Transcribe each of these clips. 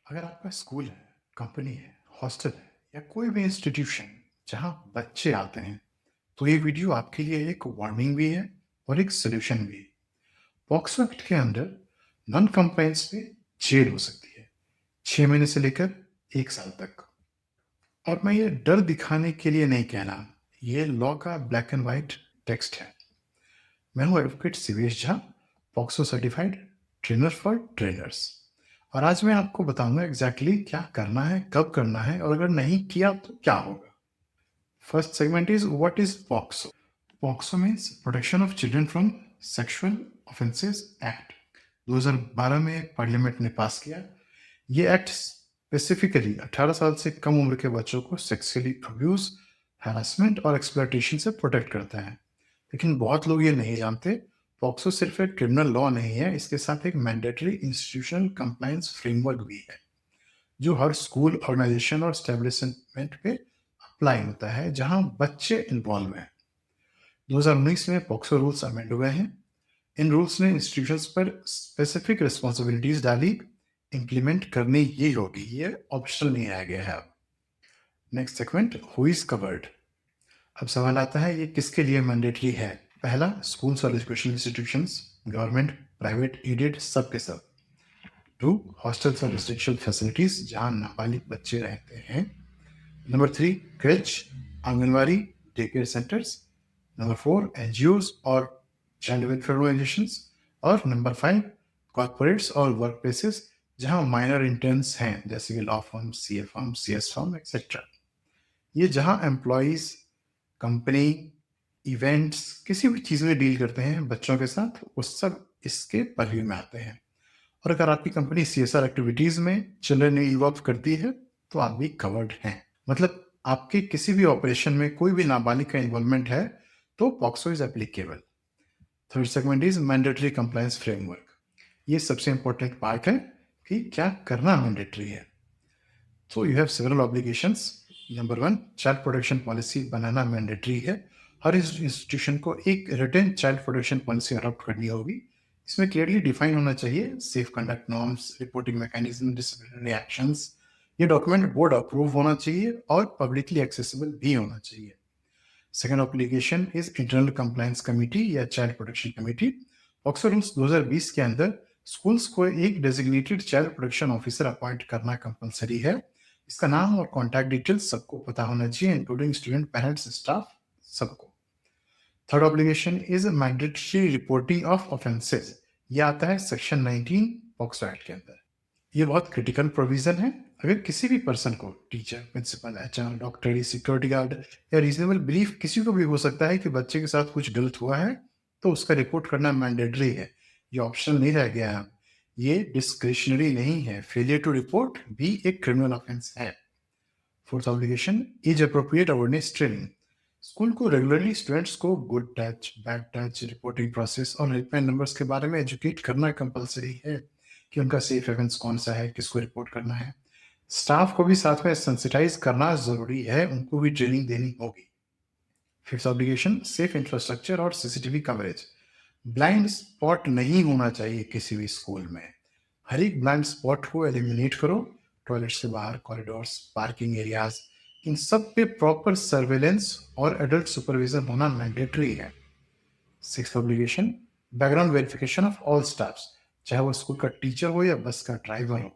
अगर आपका स्कूल है, कंपनी है, हॉस्टल है या कोई भी इंस्टीट्यूशन जहाँ बच्चे आते हैं, तो ये वीडियो आपके लिए एक वार्निंग भी है और एक सोल्यूशन भी। पॉक्सो एक्ट के अंदर नॉन कंप्लायंस पे जेल हो सकती है 6 महीने से लेकर 1 साल तक। और मैं ये डर दिखाने के लिए नहीं कह रहा, ये लॉ का ब्लैक एंड व्हाइट टेक्स्ट है। मैं हूँ advocate Shivesh Jha, POCSO certified trainer for trainers. और आज मैं आपको बताऊंगा एग्जैक्टली क्या करना है, कब करना है और अगर नहीं किया तो क्या होगा। First segment is what is POCSO. POCSO means protection of children from sexual offences act. 2012 में पार्लियामेंट ने पास किया। ये एक्ट स्पेसिफिकली 18 साल से कम उम्र के बच्चों को सेक्सुअली अब्यूज, हैरेसमेंट और एक्सप्लॉयटेशन से प्रोटेक्ट करता है। लेकिन बहुत लोग ये नहीं जानते, पॉक्सो सिर्फ एक क्रिमिनल लॉ नहीं है, इसके साथ एक मैंडेटरी इंस्टीट्यूशनल कंप्लायंस फ्रेमवर्क भी है जो हर स्कूल, ऑर्गेनाइजेशन और स्टैब्लिशमेंट पे अप्लाई होता है जहां बच्चे इन्वॉल्व हैं। 2019 में पॉक्सो रूल्स अमेंड हुए हैं। इन रूल्स ने इंस्टीट्यूशंस पर स्पेसिफिक रिस्पॉन्सिबिलिटीज डाली, इम्प्लीमेंट करनी ही होगी, ये ऑप्शनल नहीं रह गया है अब। Next segment, who is covered. अब सवाल आता है ये किसके लिए मैंडेटरी है। पहला, स्कूल्स और educational institutions, government, private, aided, सब के सब। टू, हॉस्टल्स और रेजिडेंशियल फैसिलिटीज जहां नाबालिग बच्चे रहते हैं। Number three, creche, anganwadi, day care centres. Number four, NGOs और चाइल्ड वेलफेयर ऑर्गेनाइजेशंस। और नंबर फाइव, कॉर्पोरेट्स और वर्क प्लेसेस जहां माइनर इंटर्न्स हैं जैसे कि law firm, C A firm, C S firm etcetera. ये जहां एम्प्लॉयज, कंपनी, इवेंट्स, किसी भी चीज़ में डील करते हैं बच्चों के साथ, वो सब इसके परव्यू में आते हैं। और अगर आपकी कंपनी सीएसआर एक्टिविटीज़ में चिल्ड्रन इन्वॉल्व करती है तो आप भी कवर्ड हैं। मतलब आपके किसी भी ऑपरेशन में कोई भी नाबालिग का इन्वॉल्वमेंट है तो POCSO is applicable. Third segment is mandatory compliance framework. ये सबसे इंपॉर्टेंट पार्ट है कि क्या करना मैंडेटरी है। So you have several obligations. Number 1, child protection policy बनाना मैंडेटरी है। हर इंस्टीट्यूशन को एक written child protection policy adopt करनी होगी। इसमें क्लियरली डिफाइन होना चाहिए safe conduct norms, reporting mechanism, disciplinary actions. ये डॉक्यूमेंट बोर्ड अप्रूव होना चाहिए और पब्लिकली एक्सेसिबल भी होना चाहिए। Second obligation is internal compliance committee या child protection committee. Oxford rules 2020 के अंदर स्कूल्स को एक designated child protection officer appoint करना कंपलसरी है। इसका नाम और कॉन्टैक्ट डिटेल्स सबको पता होना चाहिए, इंक्लूडिंग स्टूडेंट, पेरेंट्स, स्टाफ, सबको। Third obligation is mandatory reporting of offences. ये आता है सेक्शन 19 पॉक्सो एक्ट के अंदर। ये बहुत क्रिटिकल प्रोविजन है। अगर किसी भी पर्सन को, teacher, principal, HR, doctor, security guard या रीजनेबल बिलीफ किसी को भी हो सकता है कि बच्चे के साथ कुछ गलत हुआ है, तो उसका रिपोर्ट करना मैंडेटरी है। ये ऑप्शनल नहीं रह गया है, ये डिस्क्रिशनरी नहीं है। फेलियर टू रिपोर्ट भी एक क्रिमिनल ऑफेंस है। Fourth obligation, age appropriate awareness training. School को रेगुलरली स्टूडेंट्स को good touch, bad touch, reporting process और हेल्पलाइन नंबर्स के बारे में एजुकेट करना कंपलसरी है कि उनका सेफ हेवेंस कौन सा है, किसको रिपोर्ट करना है। स्टाफ को भी साथ में सेंसिटाइज करना जरूरी है, उनको भी ट्रेनिंग देनी होगी। फिफ्थ ऑब्लिगेशन, सेफ इंफ्रास्ट्रक्चर और सीसीटीवी कवरेज। ब्लाइंड स्पॉट नहीं होना चाहिए किसी भी स्कूल में। हर एक ब्लाइंड स्पॉट को एलिमिनेट करो। टॉयलेट से बाहर, कॉरिडोर्स, पार्किंग एरियाज, इन सब पे प्रॉपर सर्वेलेंस और एडल्ट सुपरविजन होना मैंडेटरी है। Sixth obligation, background verification of all staffs. चाहे वो स्कूल का टीचर हो या बस का ड्राइवर हो,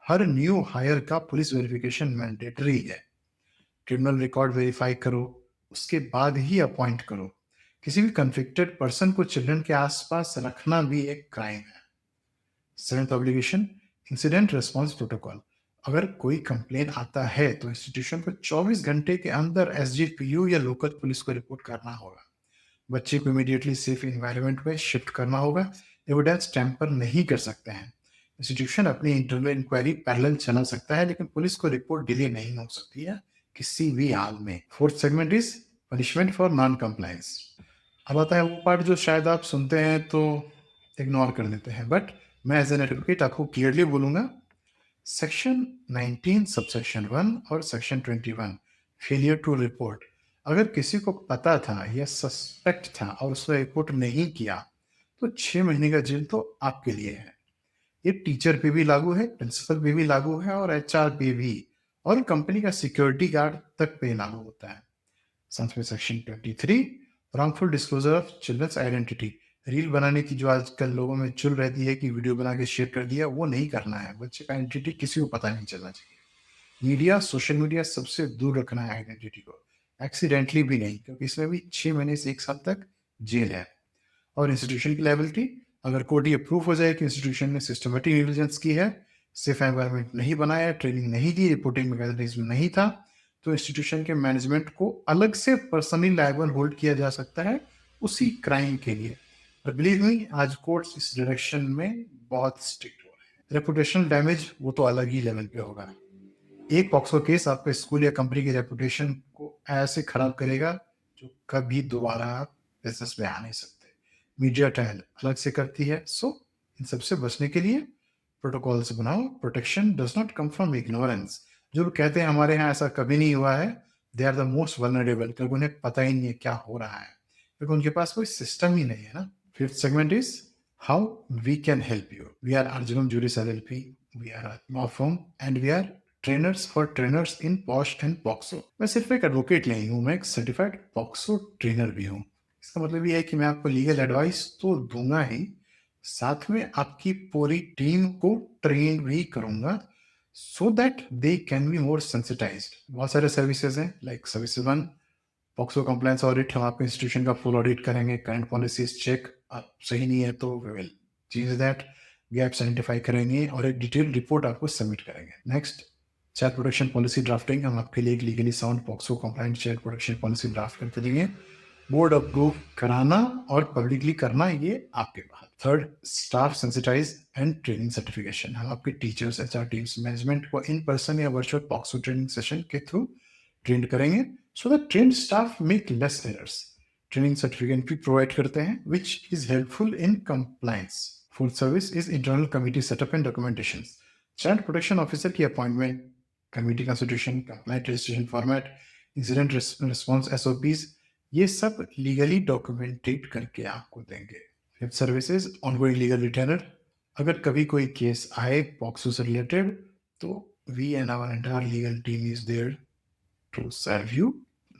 हर न्यू हायर का पुलिस वेरिफिकेशन मैंडेटरी है। क्रिमिनल रिकॉर्ड वेरीफाई करो, उसके बाद ही अपॉइंट करो। किसी भी कन्विक्टेड पर्सन को चिल्ड्रन के आसपास रखना भी एक क्राइम है। Seventh obligation, incident response protocol. अगर कोई कंप्लेन आता है तो इंस्टीट्यूशन को 24 घंटे के अंदर एसजीपीयू या लोकल पुलिस को रिपोर्ट करना होगा। बच्चे को इमीडिएटली सेफ इन्वायरमेंट में शिफ्ट करना होगा। एविडेंस टैंपर नहीं कर सकते हैं। इंस्टीट्यूशन अपनी इंटरनल इंक्वायरी पैरेलल चला सकता है, लेकिन पुलिस को रिपोर्ट डिले नहीं हो सकती है किसी भी हाल में। Fourth segment is punishment for non compliance. अब आता है वो पार्ट जो शायद आप सुनते हैं तो इग्नोर कर देते हैं, बट मैं एज एन एडवोकेट आपको क्लियरली बोलूंगा। सेक्शन 19 सबसेक्शन 1 और सेक्शन 21, फेलियर टू रिपोर्ट। अगर किसी को पता था या सस्पेक्ट था और उसने रिपोर्ट नहीं किया तो 6 महीने का जेल तो आपके लिए है। ये टीचर पे भी लागू है, प्रिंसिपल पे भी लागू है और एचआर पे भी, और कंपनी का सिक्योरिटी गार्ड तक पे लागू होता है। साथ में section 23 wrongful disclosure of children's identity. Reel बनाने की जो आजकल लोगों में चुल रहती है कि वीडियो बना के शेयर कर दिया, वो नहीं करना है। बच्चे का आइडेंटिटी किसी को पता नहीं चलना चाहिए। मीडिया, सोशल मीडिया सबसे दूर रखना है आइडेंटिटी को, एक्सीडेंटली भी नहीं, क्योंकि इसमें भी 6 महीने से 1 साल तक जेल है। और इंस्टीट्यूशन की लायबिलिटी, अगर कोर्ट ये प्रूफ हो जाए कि इंस्टीट्यूशन ने सिस्टमेटिक नेग्लिजेंस की है, सेफ एनवायरनमेंट नहीं बनाया, ट्रेनिंग नहीं दी, रिपोर्टिंग मैकेनिज्म नहीं था, तो इंस्टीट्यूशन के मैनेजमेंट को अलग से पर्सनली लायबल होल्ड किया जा सकता है उसी क्राइम के लिए। पर बिलीव मी, आज कोर्ट्स इस डायरेक्शन में बहुत स्ट्रिक्ट हो रहे हैं। रेपुटेशनल डैमेज वो तो अलग ही लेवल पे होगा। एक पॉक्सो केस आपके स्कूल या कंपनी की रेपुटेशन को ऐसे खराब करेगा जो कभी दोबारा आप बिजनेस में आ नहीं सकते। मीडिया ट्रायल अलग से करती है। सो इन सबसे बचने के लिए प्रोटोकॉल्स बनाओ। Protection does not come from ignorance. जो लोग कहते हैं हमारे यहाँ ऐसा कभी नहीं हुआ है, they are the most vulnerable, क्योंकि उन्हें पता ही नहीं है क्या हो रहा है, क्योंकि उनके पास कोई सिस्टम ही नहीं है ना। Fifth segment is how we can help you. We are Arjunam Juris LLP, we are law firm and we are trainers for trainers in POSH and POCSO. मैं सिर्फ एक एडवोकेट नहीं हूँ, मैं एक सर्टिफाइड पॉक्सो ट्रेनर भी हूँ। इसका मतलब ये है कि मैं आपको लीगल एडवाइस तो दूंगा ही, साथ में आपकी पूरी टीम को ट्रेन भी करूंगा, so that they can be more sensitized. बहुत सारे सर्विसेज हैं, like service 1 POCSO compliance audit. हम आपके इंस्टीट्यूशन का फुल ऑडिट करेंगे, करंट पॉलिसीज चेक, आप सही नहीं है तो we will change that, gaps identify करेंगे और एक डिटेल रिपोर्ट आपको सबमिट करेंगे। Next, child protection policy drafting. हम आपके लिए एक legally sound POCSO compliant child protection policy draft करके देंगे। बोर्ड अप्रूव कराना और पब्लिकली करना, ये आपके पास। Third, staff sensitise and training certification. हम आपके टीचर्स, एचआर टीम्स, मैनेजमेंट को इन पर्सन या वर्चुअल पॉक्सो ट्रेनिंग सेशन के थ्रू ट्रेंड करेंगे, so that trained staff make less errors. Training certificate भी प्रोवाइड करते हैं, which is helpful in compliance. Fourth service is internal committee setup and documentation. Child protection officer की appointment, committee constitution, complaint registration format, incident response SOPs, ये सब legally documented करके आपको देंगे। Fifth services ongoing legal retainer. अगर कभी कोई case आए पॉक्सो से रिलेटेड, तो we and our entire legal team is there to serve you.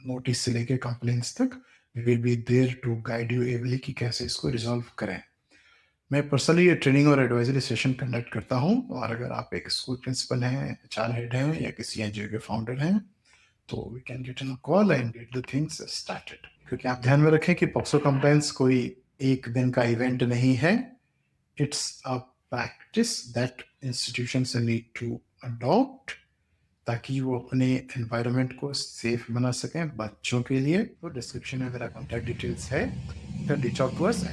Notice से लेके कंप्लेंट्स तक we will be there to guide you एवली कि कैसे इसको रिजॉल्व करें। मैं पर्सनली ये ट्रेनिंग और एडवाइजरी सेशन कंडक्ट करता हूँ, और अगर आप एक स्कूल प्रिंसिपल हैं, एचआर हेड हैं, या किसी एनजीओ के फाउंडर हैं, तो we can get in call and get the things started. क्योंकि आप ध्यान में रखें कि पॉक्सो कंप्लायंस कोई एक दिन का इवेंट नहीं है। It's a practice that institutions need to adopt, ताकि वो अपने एनवायरनमेंट को सेफ बना सकें बच्चों के लिए। तो डिस्क्रिप्शन में मेरा कॉन्टैक्ट डिटेल्स है, रीच आउट टू अस।